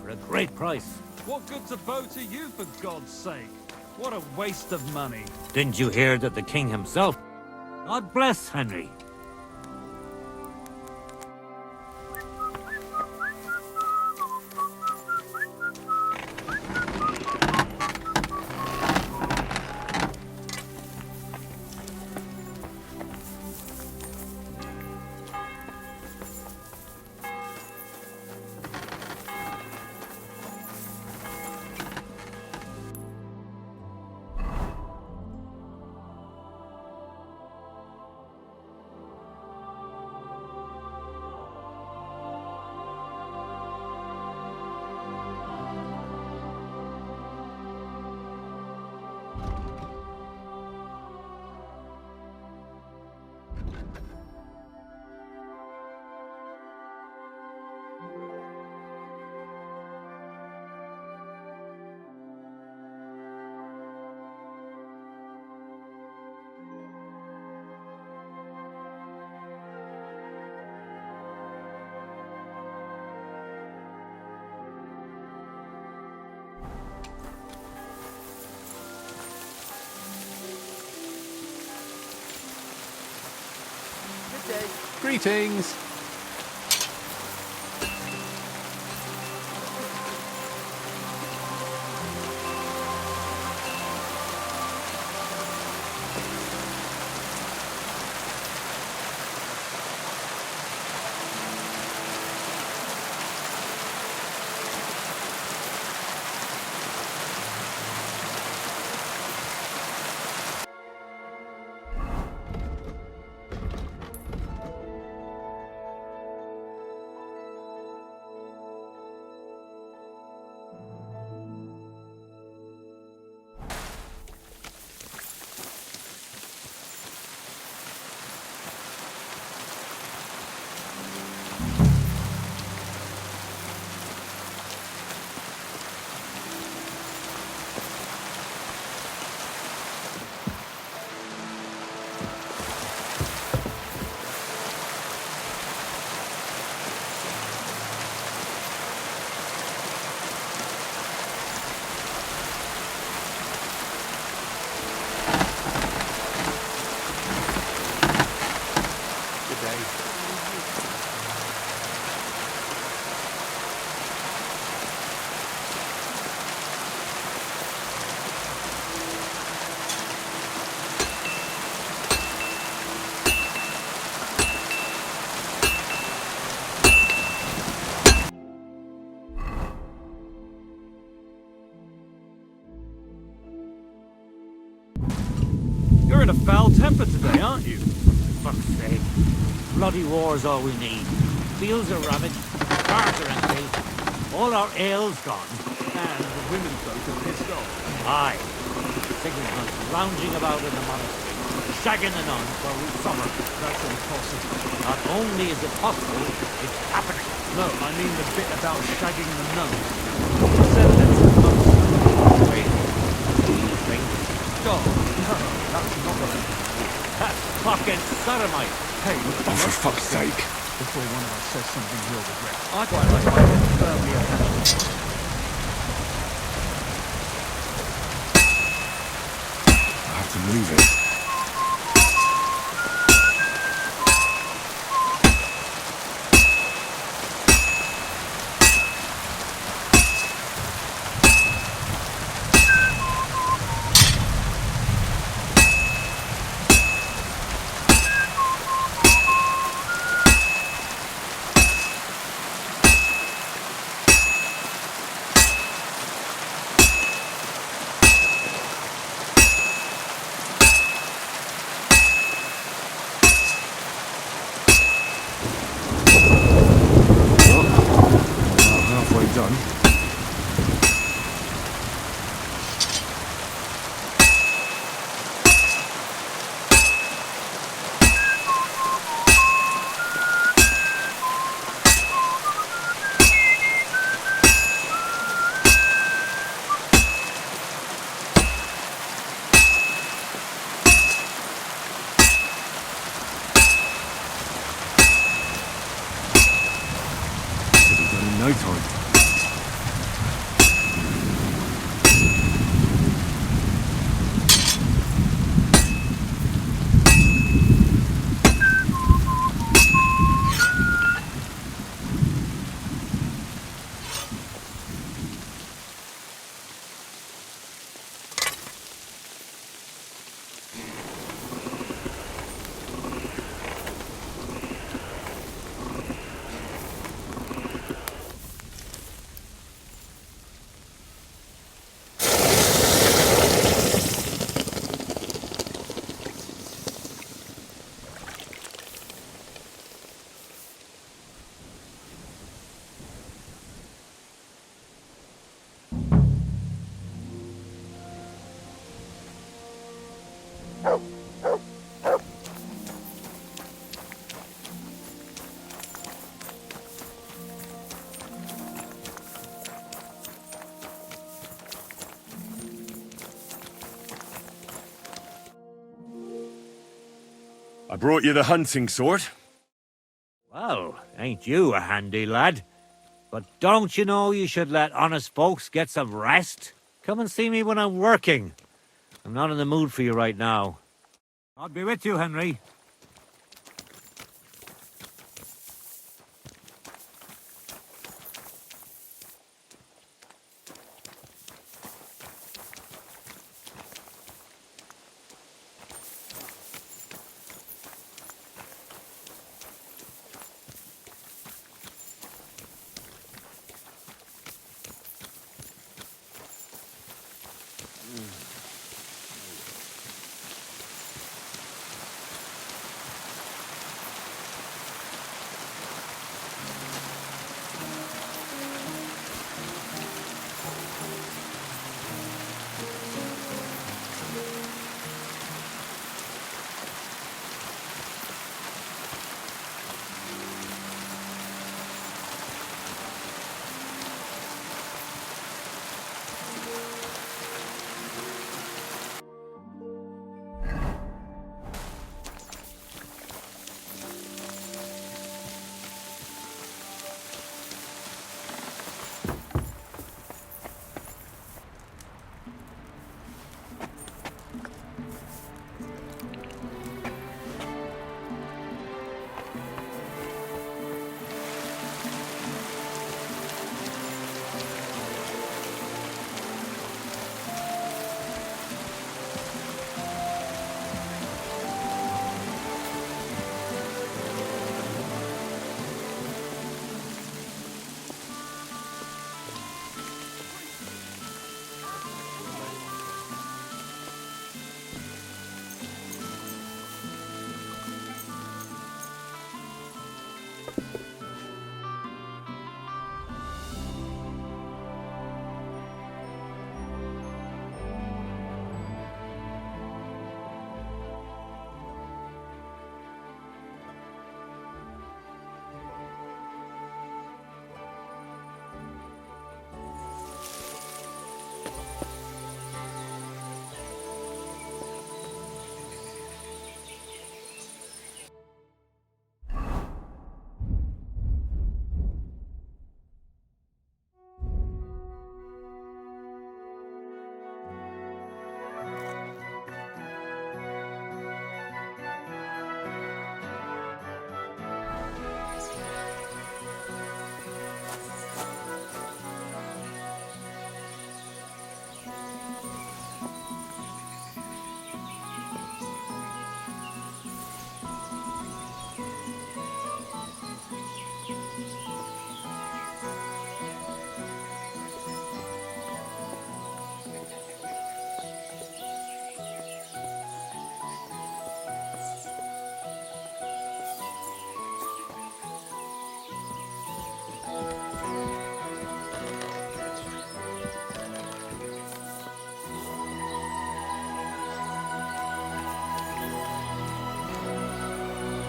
for a great price. What good's a bow to you, for God's sake? What a waste of money. Didn't you hear that the king himself? God bless Henry. Greetings. You're in a foul temper today, aren't you? For fuck's sake. Bloody war's all we need. Fields are ravaged, cars are empty, all our ale's gone. And the women folk are pissed off. Aye. Signal hunt's lounging about in the monastery, shagging the nuns while we suffer. That's impossible. Not only is it possible, it's happening. No, I mean the bit about shagging the nuns. You said that's the most. Wait, do you think? God, no, that's not what I mean. That's fucking sodomite. Hey, look, Oh, for fuck's sake. before one of us says something you'll regret. I quite like my head firmly attached. I have to move it. Done. Should be done in no time. I brought you the hunting sword. Well, ain't you a handy lad? But don't you know you should let honest folks get some rest? Come and see me when I'm working. I'm not in the mood for you right now. I'll be with you, Henry.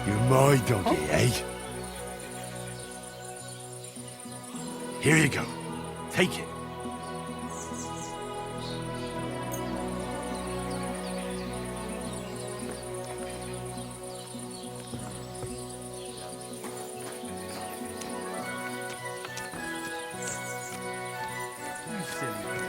You're my doggy, eh? Here you go. Take it. You silly.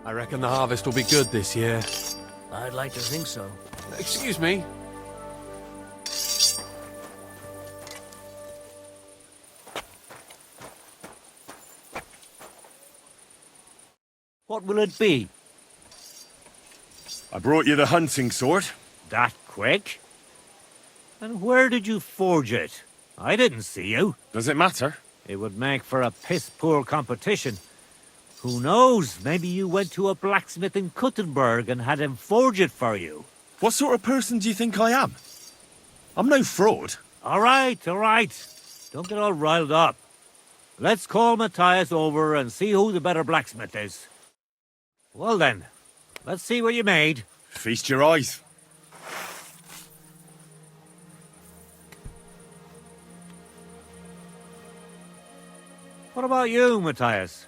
I reckon the harvest will be good this year. I'd like to think so. Excuse me. What will it be? I brought you the hunting sword. That quick? And where did you forge it? I didn't see you. Does it matter? It would make for a piss-poor competition. Who knows? Maybe you went to a blacksmith in Kuttenberg and had him forge it for you. What sort of person do you think I am? I'm no fraud. All right. Don't get all riled up. Let's call Matthias over and see who the better blacksmith is. Well then, let's see what you made. Feast your eyes. What about you, Matthias?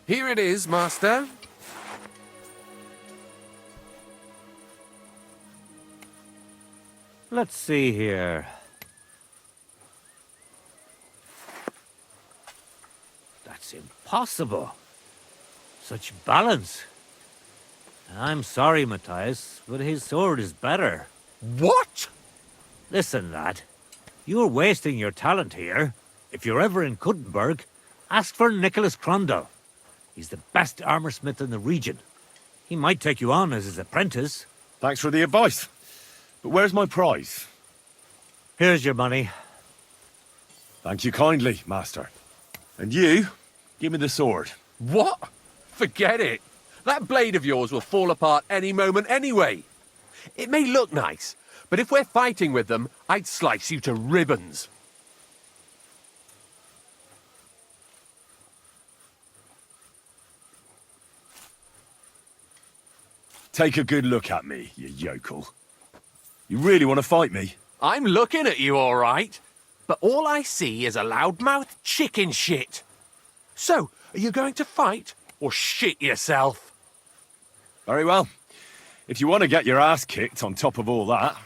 Here it is, master. Let's see here. That's impossible. Such balance. I'm sorry, Matthias, but his sword is better. What? Listen, lad. You're wasting your talent here. If you're ever in Kuttenberg, ask for Nicholas Crondell. He's the best armorsmith in the region. He might take you on as his apprentice. Thanks for the advice. But where's my prize? Here's your money. Thank you kindly, master. And you, give me the sword. What? Forget it. That blade of yours will fall apart any moment anyway. It may look nice, but if we're fighting with them, I'd slice you to ribbons. Take a good look at me, you yokel. You really want to fight me? I'm looking at you, all right. But all I see is a loudmouth chicken shit. So, are you going to fight or shit yourself? Very well. If you want to get your ass kicked on top of all that,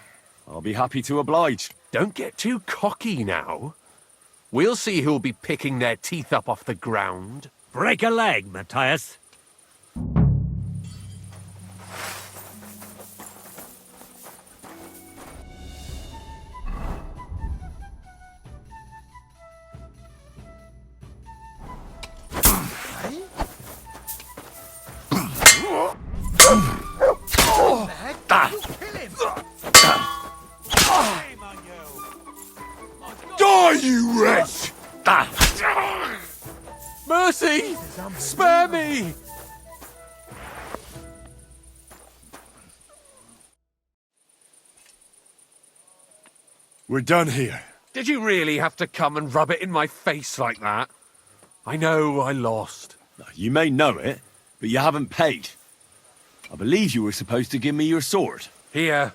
I'll be happy to oblige. Don't get too cocky now. We'll see who'll be picking their teeth up off the ground. Break a leg, Matthias. Die, you wretch! Mercy! Spare me! We're done here. Did you really have to come and rub it in my face like that? I know I lost. You may know it, but you haven't paid. I believe you were supposed to give me your sword. Here,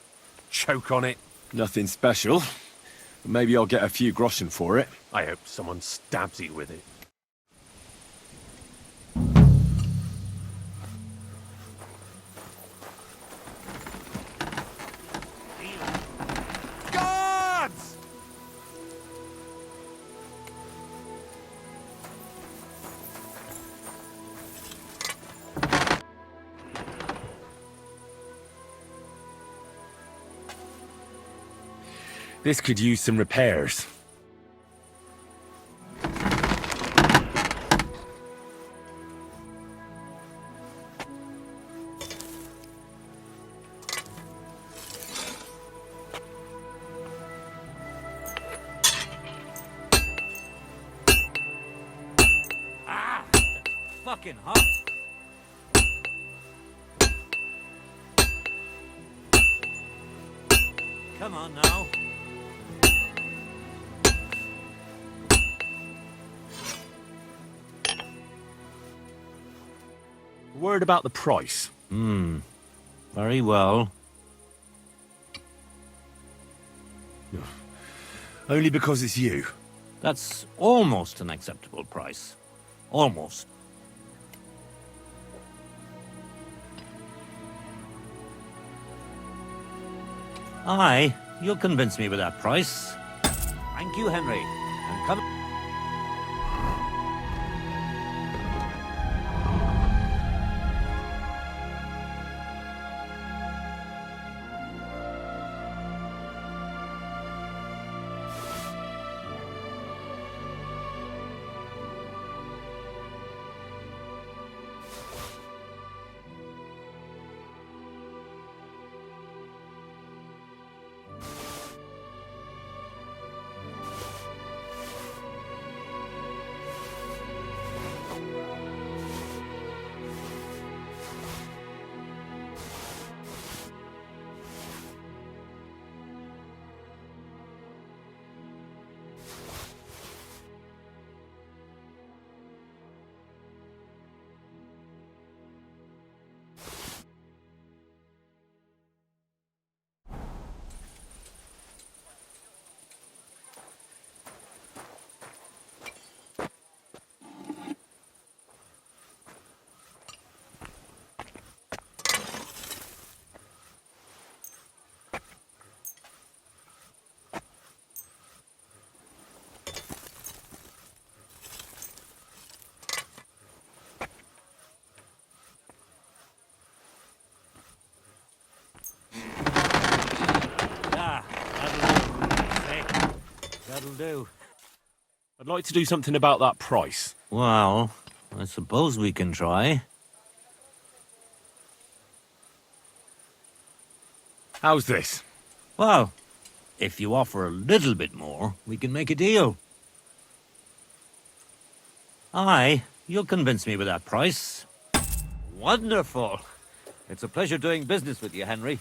choke on it. Nothing special. But maybe I'll get a few groschen for it. I hope someone stabs you with it. Guards! This could use some repairs. Fucking hot. Come on now. Word about the price. Very well. Only because it's you. That's almost an acceptable price. Almost. Aye, you'll convince me with that price. Thank you, Henry. And come... will do. I'd like to do something about that price. Well, I suppose we can try. How's this? Well, if you offer a little bit more, we can make a deal. Aye, you'll convince me with that price. Wonderful. It's a pleasure doing business with you, Henry.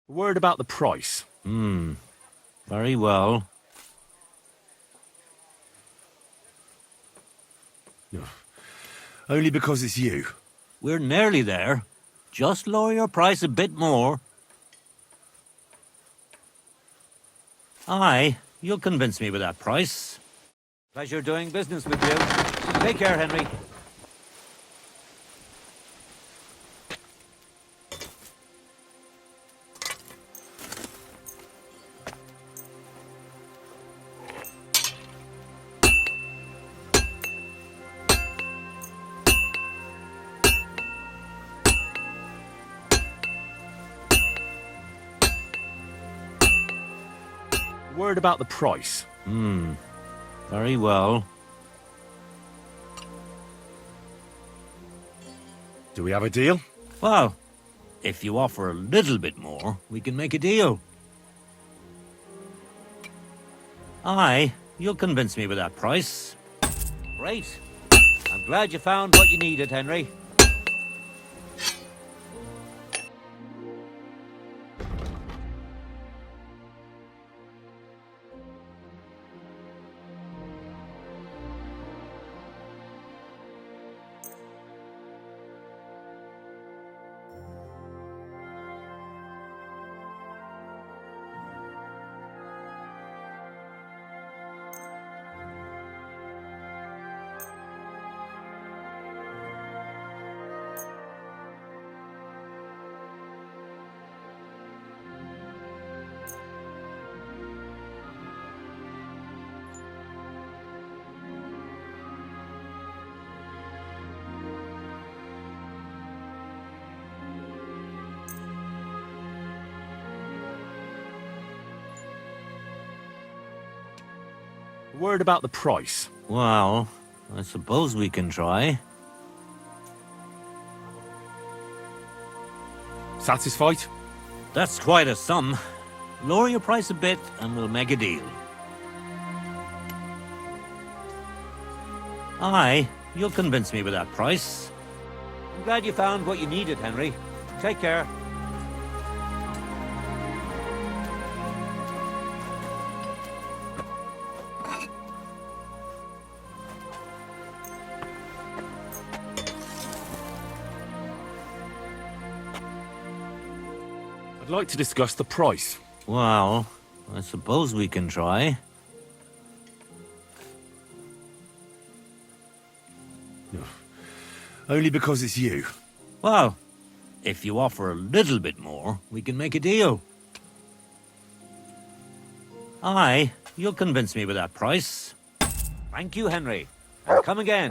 A word about the price. Very well. Only because it's you. We're nearly there. Just lower your price a bit more. Aye, you'll convince me with that price. Pleasure doing business with you. Take care, Henry. A word about the price. Very well. Do we have a deal? Well, if you offer a little bit more, we can make a deal. Aye, you'll convince me with that price. Great. I'm glad you found what you needed, Henry. A word about the price. Well, I suppose we can try. Satisfied? That's quite a sum. Lower your price a bit and we'll make a deal. Aye, you'll convince me with that price. I'm glad you found what you needed, Henry. Take care. I'd like to discuss the price. Well, I suppose we can try. Only because it's you. Well, if you offer a little bit more, we can make a deal. Aye, you'll convince me with that price. Thank you, Henry. And come again.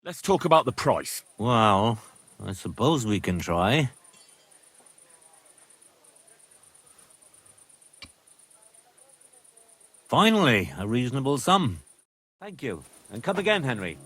Let's talk about the price. Well, I suppose we can try. Finally, a reasonable sum. Thank you. And come again, Henry.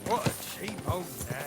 What a cheap old nag.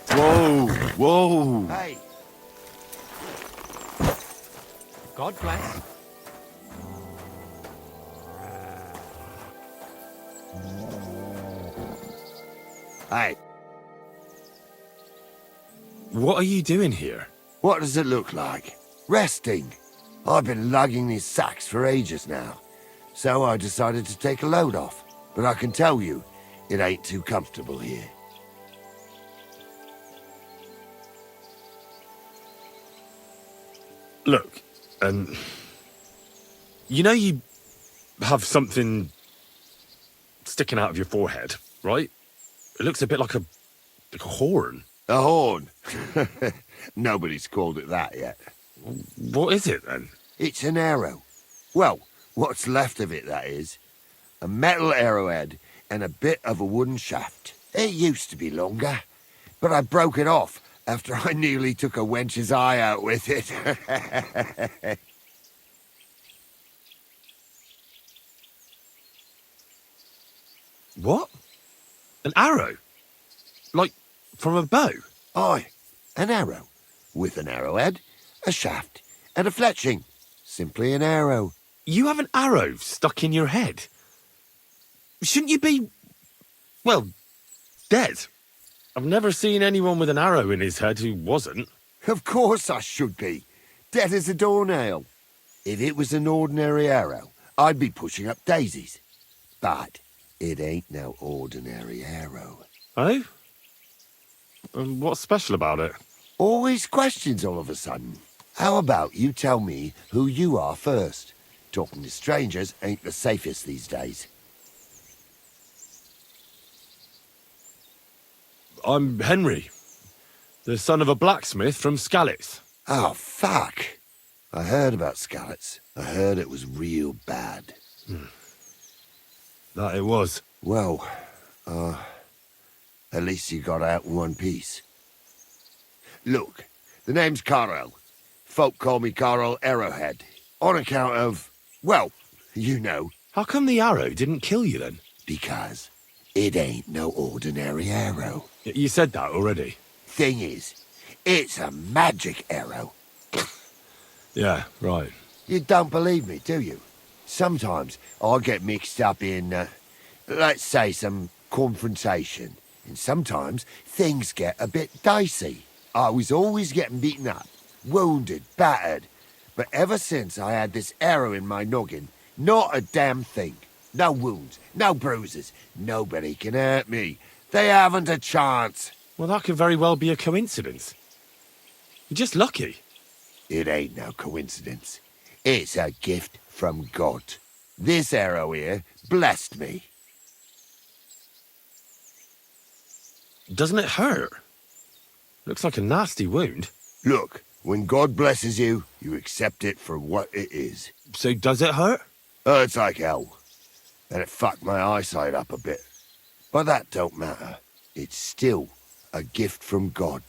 Whoa, whoa. Hey, God bless. hey, What are you doing here? what does it look like? Resting. I've been lugging these sacks for ages now, so I decided to take a load off. But I can tell you, it ain't too comfortable here. Look, you know you have something sticking out of your forehead, right? It looks a bit like a horn. A horn. Nobody's called it that yet. What is it then? It's an arrow. Well, what's left of it, that is. A metal arrowhead and a bit of a wooden shaft. It used to be longer, but I broke it off after I nearly took a wench's eye out with it. What? An arrow? Like from a bow? Aye, an arrow. With an arrowhead, a shaft, and a fletching. Simply an arrow. You have an arrow stuck in your head? Shouldn't you be, well, dead? I've never seen anyone with an arrow in his head who wasn't. Of course I should be. dead as a doornail. If it was an ordinary arrow, I'd be pushing up daisies. But it ain't no ordinary arrow. Oh? And what's special about it? Always questions all of a sudden. How about you tell me who you are first? Talking to strangers ain't the safest these days. I'm Henry, the son of a blacksmith from Skalitz. Oh, fuck. I heard about Skalitz. I heard it was real bad. That it was. Well, at least you got out in one piece. Look, the name's Carl. Folk call me Carl Arrowhead. On account of, well, you know, How come the arrow didn't kill you then? because it ain't no ordinary arrow. You said that already. Thing is, it's a magic arrow. Yeah, right. You don't believe me, do you? Sometimes I get mixed up in, let's say, some confrontation. And sometimes things get a bit dicey. I was always getting beaten up, wounded, battered. But ever since I had this arrow in my noggin, not a damn thing. No wounds, no bruises. Nobody can hurt me. They haven't a chance. Well, that could very well be a coincidence. You're just lucky. It ain't no coincidence. It's a gift from God. This arrow here blessed me. Doesn't it hurt? Looks like a nasty wound. Look, when God blesses you, you accept it for what it is. So does it hurt? Hurts like hell. And it fucked my eyesight up a bit. But that don't matter. It's still a gift from God.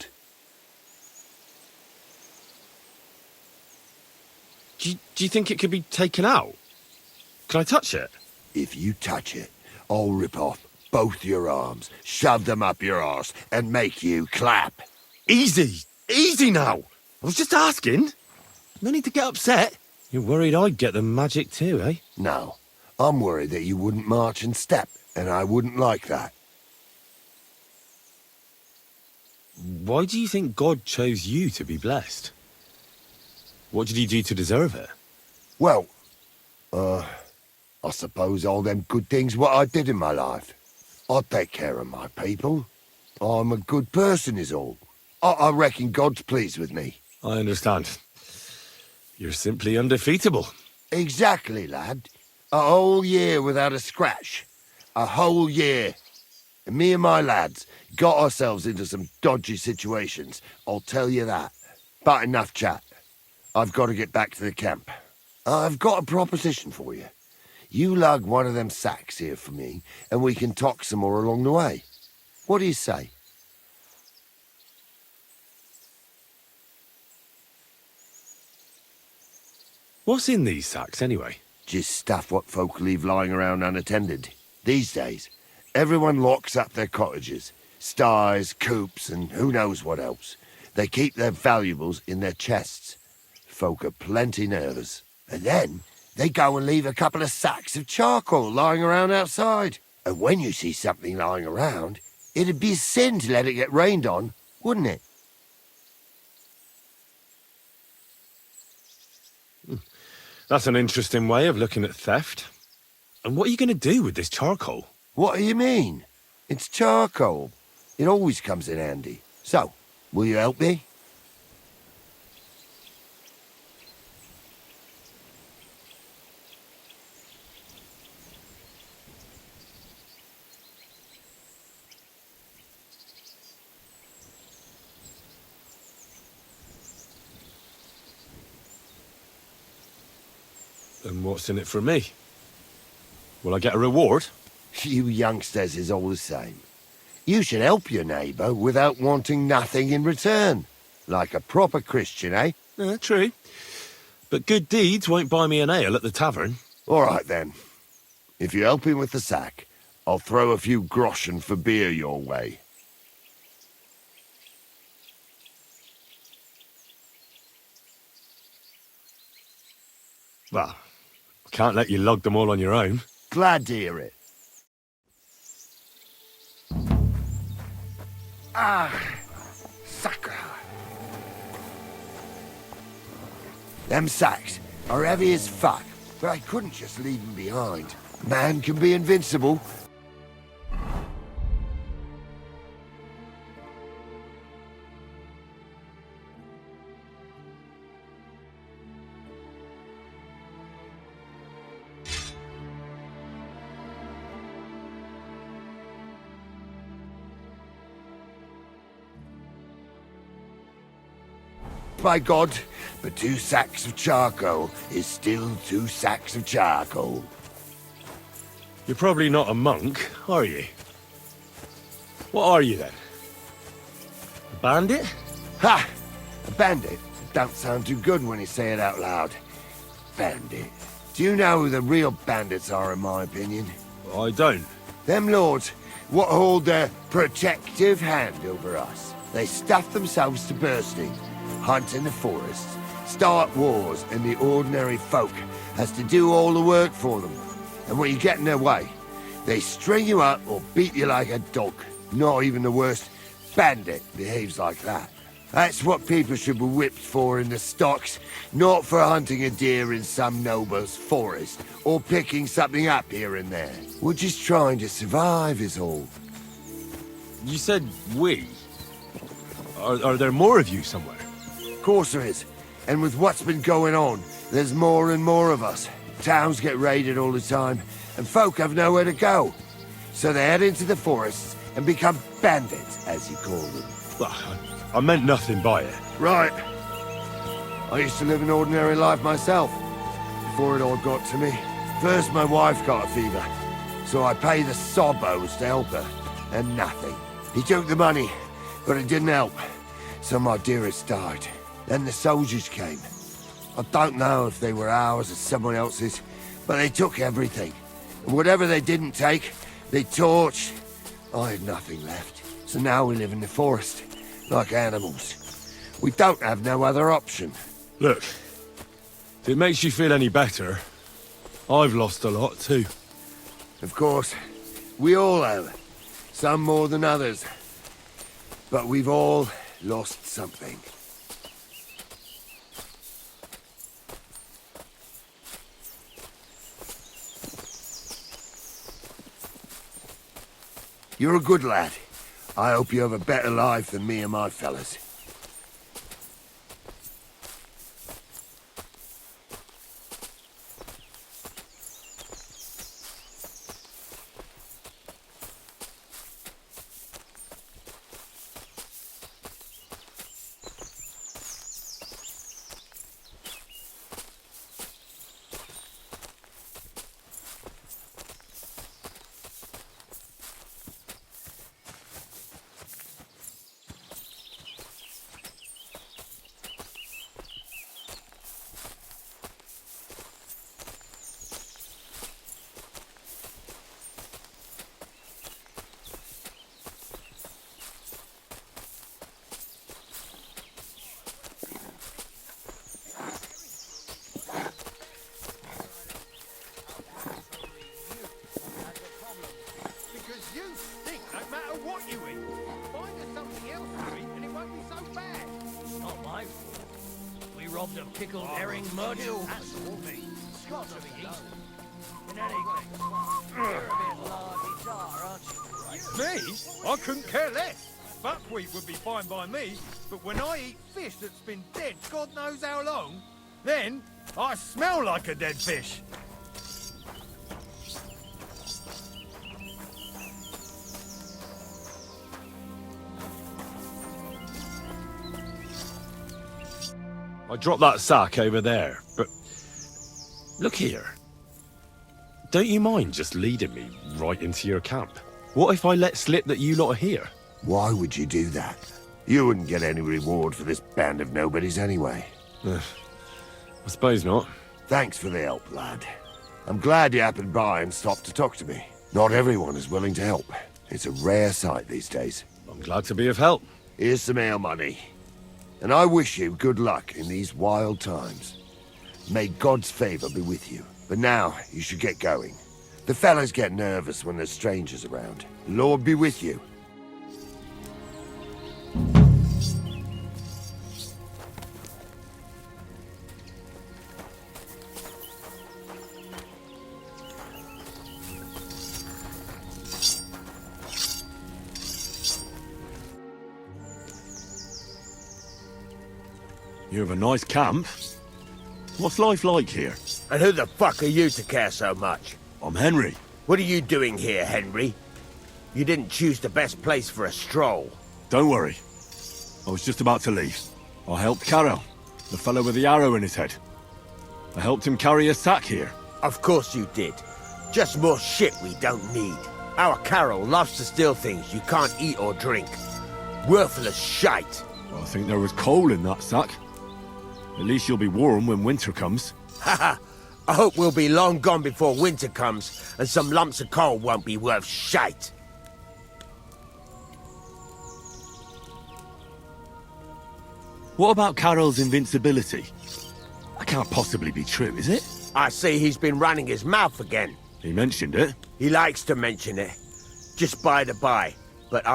Do you think it could be taken out? Can I touch it? If you touch it, I'll rip off both your arms, shove them up your arse, and make you clap. Easy! Easy now! I was just asking. No need to get upset. You're worried I'd get the magic too, eh? No, I'm worried that you wouldn't march and step, and I wouldn't like that. Why do you think God chose you to be blessed? What did he do to deserve it? Well, I suppose all them good things what I did in my life. I take care of my people. I'm a good person is all. I reckon God's pleased with me. I understand. You're simply undefeatable. Exactly, lad. A whole year without a scratch. A whole year. And me and my lads got ourselves into some dodgy situations, I'll tell you that. But enough chat. I've got to get back to the camp. I've got a proposition for you. You lug one of them sacks here for me, and we can talk some more along the way. What do you say? What's in these sacks, anyway? Just stuff what folk leave lying around unattended. These days, everyone locks up their cottages, sties, coops, and who knows what else. They keep their valuables in their chests. Folk are plenty nervous. And then they go and leave a couple of sacks of charcoal lying around outside. And when you see something lying around, it'd be a sin to let it get rained on, wouldn't it? That's an interesting way of looking at theft. And what are you going to do with this charcoal? What do you mean? It's charcoal. It always comes in handy. So, will you help me? And what's in it for me? Will I get a reward? You youngsters is all the same. You should help your neighbour without wanting nothing in return. Like a proper Christian, eh? True. But good deeds won't buy me an ale at the tavern. All right, then. If you help him with the sack, I'll throw a few groschen for beer your way. Well, I can't let you lug them all on your own. Glad to hear it. Ah, sacre. Them sacks are heavy as fuck, but I couldn't just leave them behind. Man can be invincible. By God, but 2 sacks of charcoal is still 2 sacks of charcoal. You're probably not a monk, are you? What are you then? A bandit? Ha! A bandit? Don't sound too good when you say it out loud. Bandit. Do you know who the real bandits are, in my opinion? I don't. Them lords, what hold their protective hand over us. They stuff themselves to bursting, hunt in the forests, start wars, and the ordinary folk has to do all the work for them. And when you get in their way, they string you up or beat you like a dog. Not even the worst bandit behaves like that. That's what people should be whipped for in the stocks, not for hunting a deer in some noble's forest, or picking something up here and there. We're just trying to survive is all. You said we. Are there more of you somewhere? Of course there is. And with what's been going on, there's more and more of us. Towns get raided all the time, and folk have nowhere to go. So they head into the forests and become bandits, as you call them. I meant nothing by it. Right. I used to live an ordinary life myself, before it all got to me. First my wife got a fever, so I paid the sobos to help her, and nothing. He took the money, but it didn't help, so my dearest died. Then the soldiers came. I don't know if they were ours or someone else's, but they took everything. And whatever they didn't take, they torched. I had nothing left, so now we live in the forest, like animals. We don't have no other option. Look, if it makes you feel any better, I've lost a lot too. Of course, we all have. Some more than others. But we've all lost something. You're a good lad. I hope you have a better life than me and my fellas. Robbed a pickled herring merchant. That's all me. Got to be easy. In any case, you're a bit lardy-dar, aren't you? Me? I couldn't care less. Buckwheat would be fine by me, but when I eat fish that's been dead God knows how long, then I smell like a dead fish. I dropped that sack over there, but look here. Don't you mind just leading me right into your camp? What if I let slip that you lot are here? Why would you do that? You wouldn't get any reward for this band of nobodies anyway. I suppose not. Thanks for the help, lad. I'm glad you happened by and stopped to talk to me. Not everyone is willing to help. It's a rare sight these days. I'm glad to be of help. Here's some ale money. And I wish you good luck in these wild times. May God's favor be with you. But now, you should get going. The fellas get nervous when there's strangers around. The Lord be with you. You have a nice camp. What's life like here? And who the fuck are you to care so much? I'm Henry. What are you doing here, Henry? You didn't choose the best place for a stroll. Don't worry. I was just about to leave. I helped Carol, the fellow with the arrow in his head. I helped him carry a sack here. Of course you did. Just more shit we don't need. Our Carol loves to steal things you can't eat or drink. Worthless shite. I think there was coal in that sack. At least you'll be warm when winter comes. Haha. I hope we'll be long gone before winter comes, and some lumps of coal won't be worth shite. What about Carol's invincibility? That can't possibly be true, is it? I see he's been running his mouth again. He mentioned it. He likes to mention it. Just by the by. But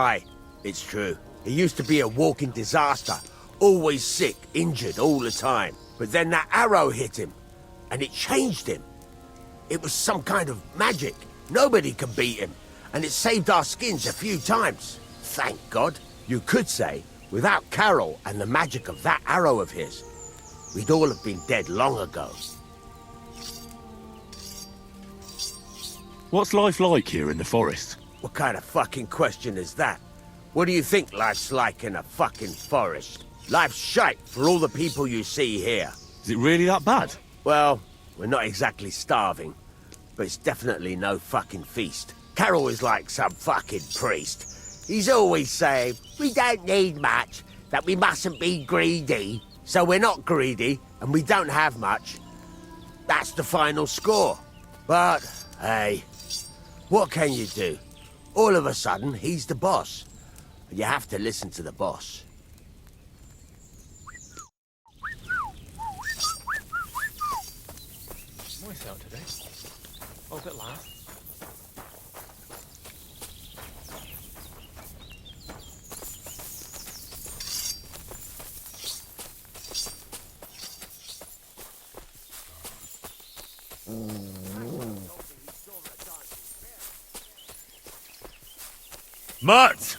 it's true. He used to be a walking disaster. Always sick, injured all the time. But then that arrow hit him. And it changed him. It was some kind of magic. Nobody can beat him. And it saved our skins a few times. Thank God. You could say, without Carol and the magic of that arrow of his, we'd all have been dead long ago. What's life like here in the forest? What kind of fucking question is that? What do you think life's like in a fucking forest? Life's shite for all the people you see here. Is it really that bad? Well, we're not exactly starving, but it's definitely no fucking feast. Carol is like some fucking priest. He's always saying, we don't need much, that we mustn't be greedy. So we're not greedy, and we don't have much. That's the final score. But, hey, what can you do? All of a sudden, he's the boss. And you have to listen to the boss. Moist out today. Oh, a bit loud. Mutt!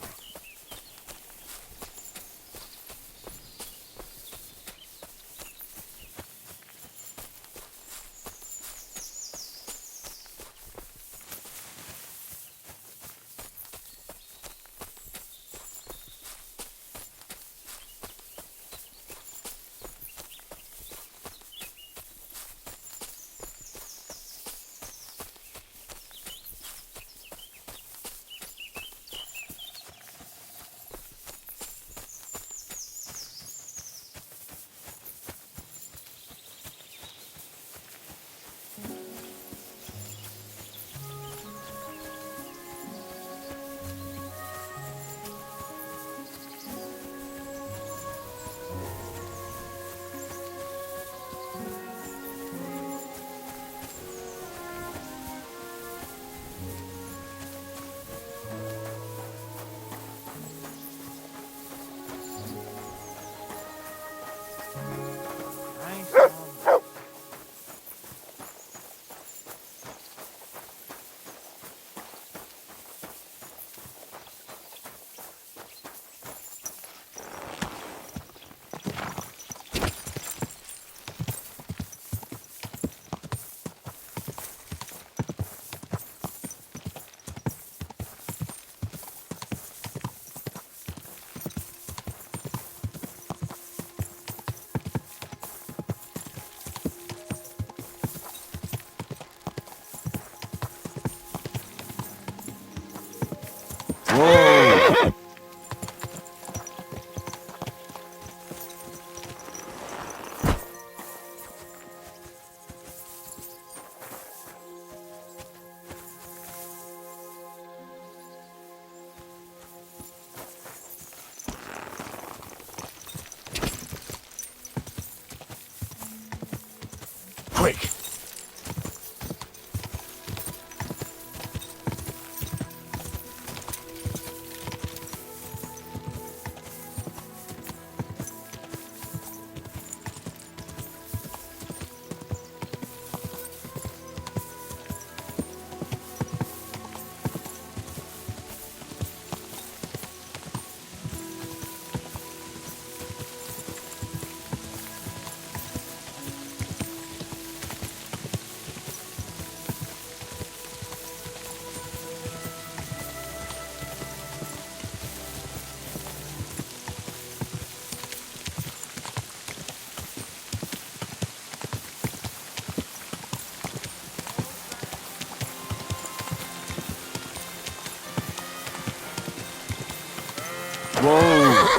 Quick!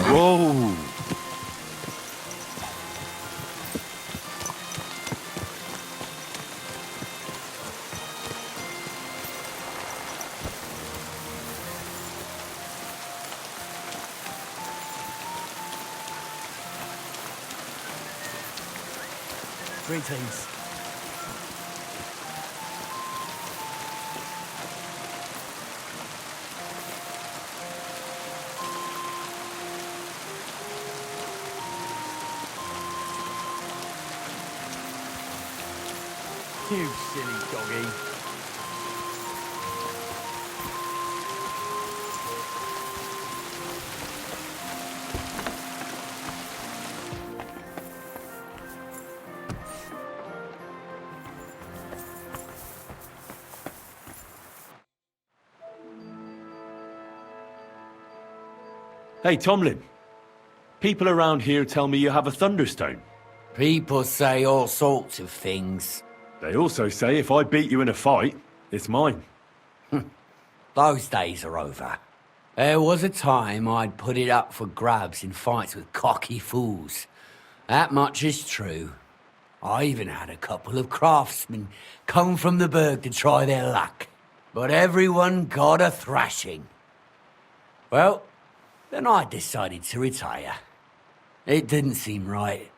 Whoa! Greetings. You silly doggy. Hey, Tomlin. People around here tell me you have a thunderstone. People say all sorts of things. They also say if I beat you in a fight, it's mine. Those days are over. There was a time I'd put it up for grabs in fights with cocky fools. That much is true. I even had a couple of craftsmen come from the burg to try their luck. But everyone got a thrashing. Well, then I decided to retire. It didn't seem right,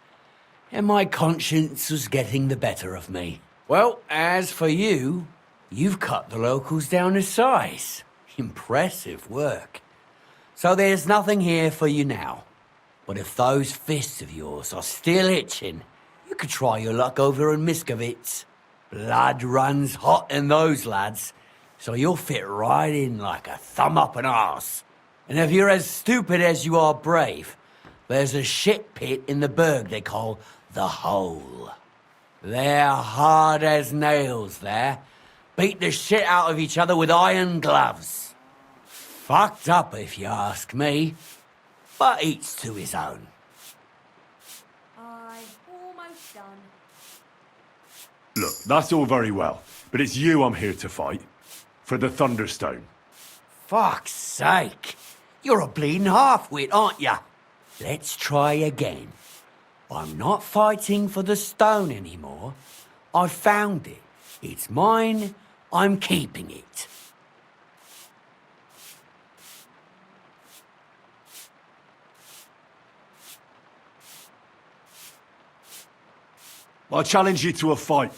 and my conscience was getting the better of me. Well, as for you, you've cut the locals down to size. Impressive work. So there's nothing here for you now. But if those fists of yours are still itching, you could try your luck over in Miskovitz. Blood runs hot in those lads, so you'll fit right in like a thumb up an arse. And if you're as stupid as you are brave, there's a shit pit in the burg they call the Hole. They're hard as nails there. Beat the shit out of each other with iron gloves. Fucked up if you ask me, but each to his own. I'm almost done. Look, that's all very well, but it's you I'm here to fight. For the Thunderstone. Fuck's sake. You're a bleeding half-wit, aren't ya? Let's try again. I'm not fighting for the stone anymore. I found it. It's mine. I'm keeping it. I challenge you to a fight.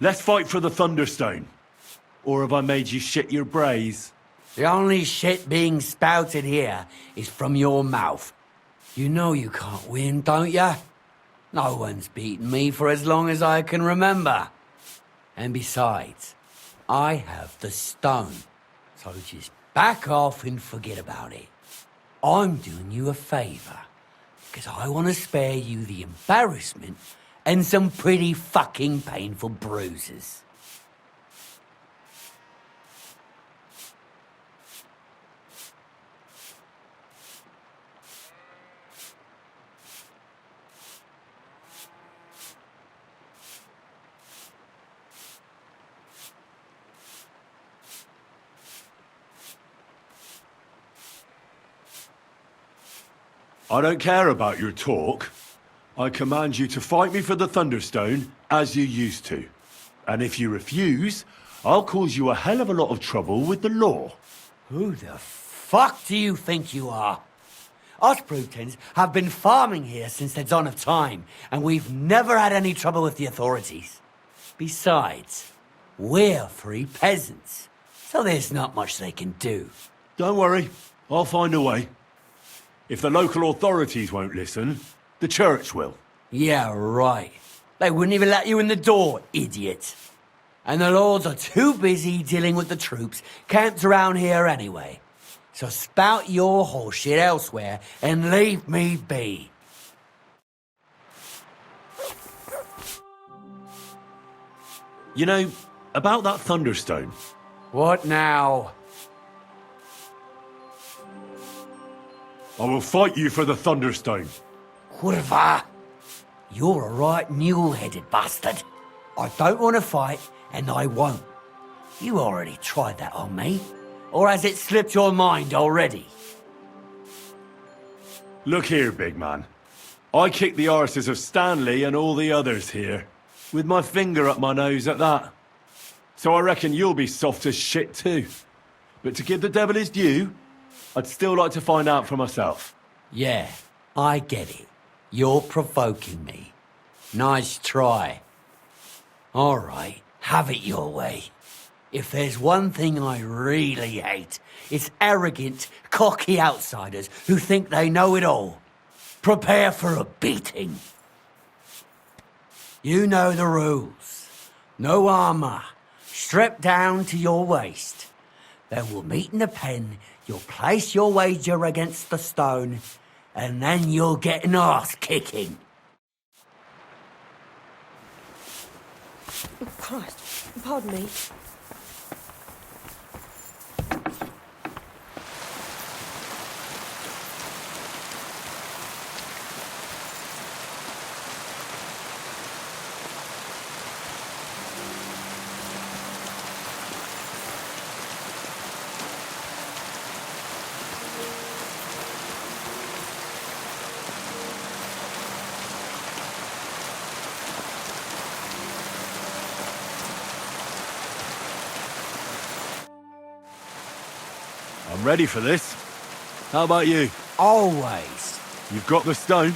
Let's fight for the Thunderstone. Or have I made you shit your brays? The only shit being spouted here is from your mouth. You know you can't win, don't ya? No one's beaten me for as long as I can remember. And besides, I have the stone. So just back off and forget about it. I'm doing you a favour, because I want to spare you the embarrassment and some pretty fucking painful bruises. I don't care about your talk. I command you to fight me for the Thunderstone, as you used to. And if you refuse, I'll cause you a hell of a lot of trouble with the law. Who the fuck do you think you are? Us Brutons have been farming here since the dawn of time, and we've never had any trouble with the authorities. Besides, we're free peasants, so there's not much they can do. Don't worry, I'll find a way. If the local authorities won't listen, the church will. Yeah, right. They wouldn't even let you in the door, idiot. And the lords are too busy dealing with the troops camped around here anyway. So spout your horseshit elsewhere and leave me be. You know, about that Thunderstone. What now? I will fight you for the Thunderstone. Kurva! You're a right mule-headed bastard. I don't want to fight, and I won't. You already tried that on me. Or has it slipped your mind already? Look here, big man. I kicked the arses of Stanley and all the others here, with my finger up my nose at that. So I reckon you'll be soft as shit too. But to give the devil his due, I'd still like to find out for myself. Yeah, I get it. You're provoking me. Nice try. All right, have it your way. If there's one thing I really hate, it's arrogant, cocky outsiders who think they know it all. Prepare for a beating. You know the rules. No armor. Strip down to your waist. Then we'll meet in the pen, you'll place your wager against the stone, and then you'll get an arse kicking. Christ, pardon me. I'm ready for this. How about you? Always. You've got the stone?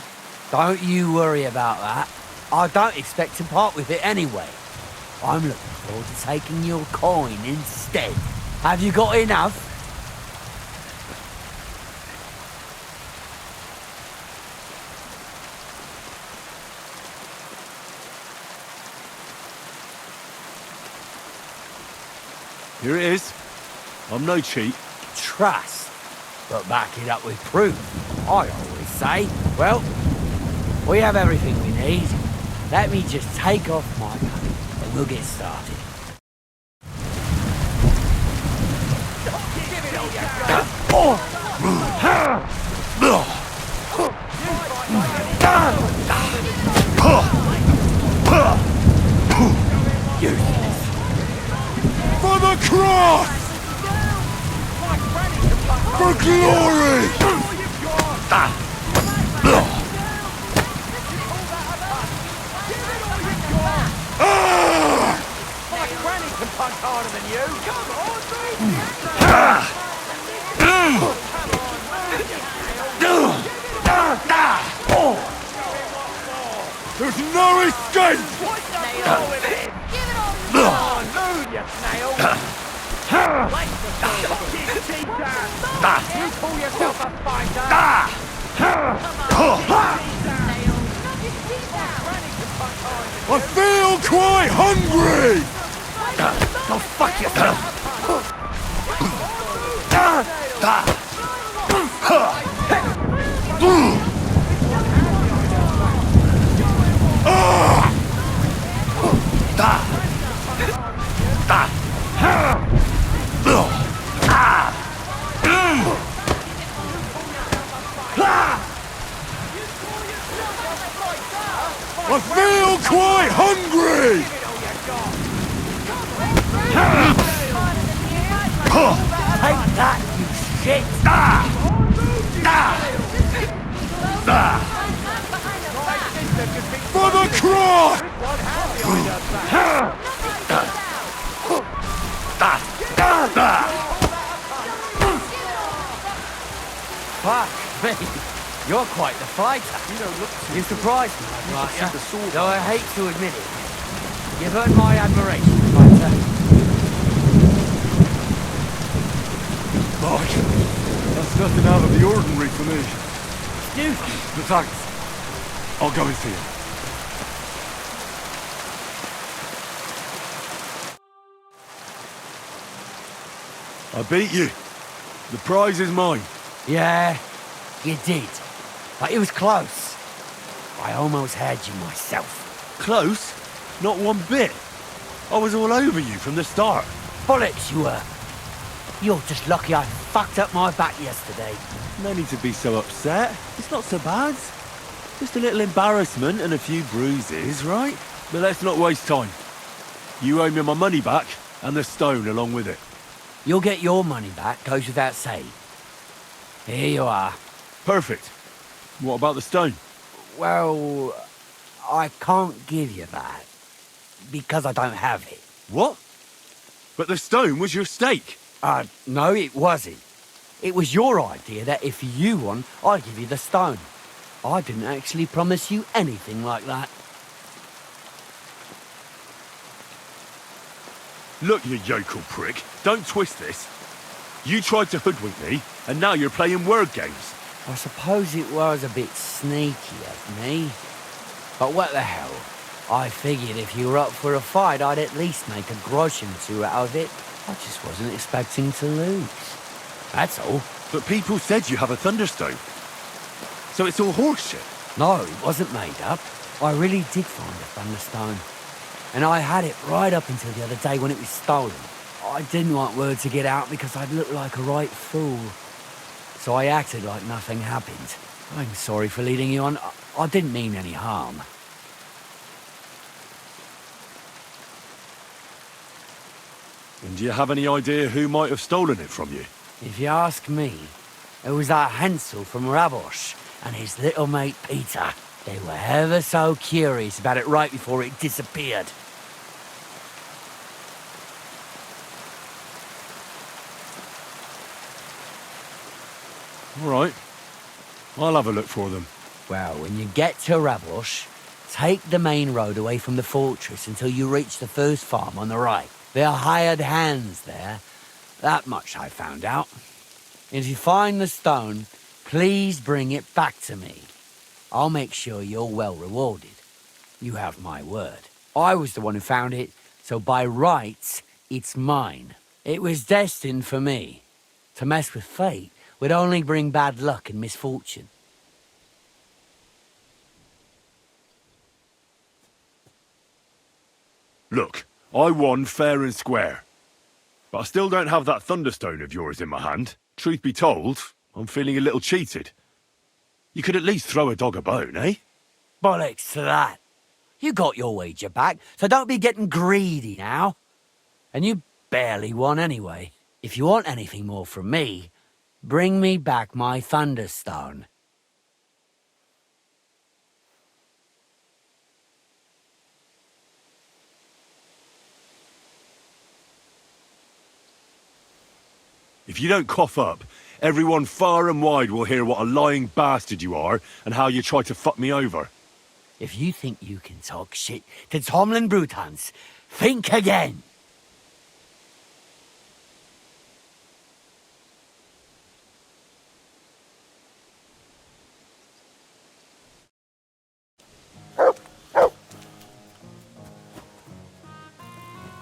Don't you worry about that. I don't expect to part with it anyway. I'm looking forward to taking your coin instead. Have you got enough? Here it is. I'm no cheat. Trust, but back it up with proof. I always say, well, we have everything we need. Let me just take off my coat and we'll get started. For the cross! For glory! My granny can punch harder than you. Come on, There's no escape! You call yourself a fighter? I feel quite hungry! Go fuck yourself! I feel quite hungry! Take that, you shit! For the cross! Fuck me. You're quite the fighter. You surprised me, right? Though I hate to admit it. You've earned my admiration, fighter. Mike, that's nothing out of the ordinary for me. Excuse me. But thanks. I'll go and see him. I beat you. The prize is mine. Yeah, you did. But it was close. I almost had you myself. Close? Not one bit. I was all over you from the start. Bollocks you were. You're just lucky I fucked up my back yesterday. No need to be so upset. It's not so bad. Just a little embarrassment and a few bruises, right? But let's not waste time. You owe me my money back and the stone along with it. You'll get your money back, goes without saying. Here you are. Perfect. What about the stone? Well, I can't give you that. Because I don't have it. What? But the stone was your stake. No, it wasn't. It was your idea that if you won, I'd give you the stone. I didn't actually promise you anything like that. Look, you yokel prick. Don't twist this. You tried to hoodwink me, and now you're playing word games. I suppose it was a bit sneaky of me. But what the hell? I figured if you were up for a fight, I'd at least make a groschen or two out of it. I just wasn't expecting to lose. That's all. But people said you have a thunderstone. So it's all horseshit. No, it wasn't made up. I really did find a thunderstone. And I had it right up until the other day when it was stolen. I didn't want word to get out because I'd look like a right fool. So I acted like nothing happened. I'm sorry for leading you on. I didn't mean any harm. And do you have any idea who might have stolen it from you? If you ask me, it was that Hansel from Rabosh and his little mate Peter. They were ever so curious about it right before it disappeared. All right. I'll have a look for them. Well, when you get to Rabosh, take the main road away from the fortress until you reach the first farm on the right. They're hired hands there. That much I found out. If you find the stone, please bring it back to me. I'll make sure you're well rewarded. You have my word. I was the one who found it, so by rights, it's mine. It was destined for me. To mess with fate would only bring bad luck and misfortune. Look, I won fair and square. But I still don't have that thunderstone of yours in my hand. Truth be told, I'm feeling a little cheated. You could at least throw a dog a bone, eh? Bollocks to that. You got your wager back, so don't be getting greedy now. And you barely won anyway. If you want anything more from me, bring me back my thunderstone. If you don't cough up, everyone far and wide will hear what a lying bastard you are and how you tried to fuck me over. If you think you can talk shit to Tomlin Brutans, think again.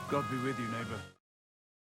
God be with you, neighbour.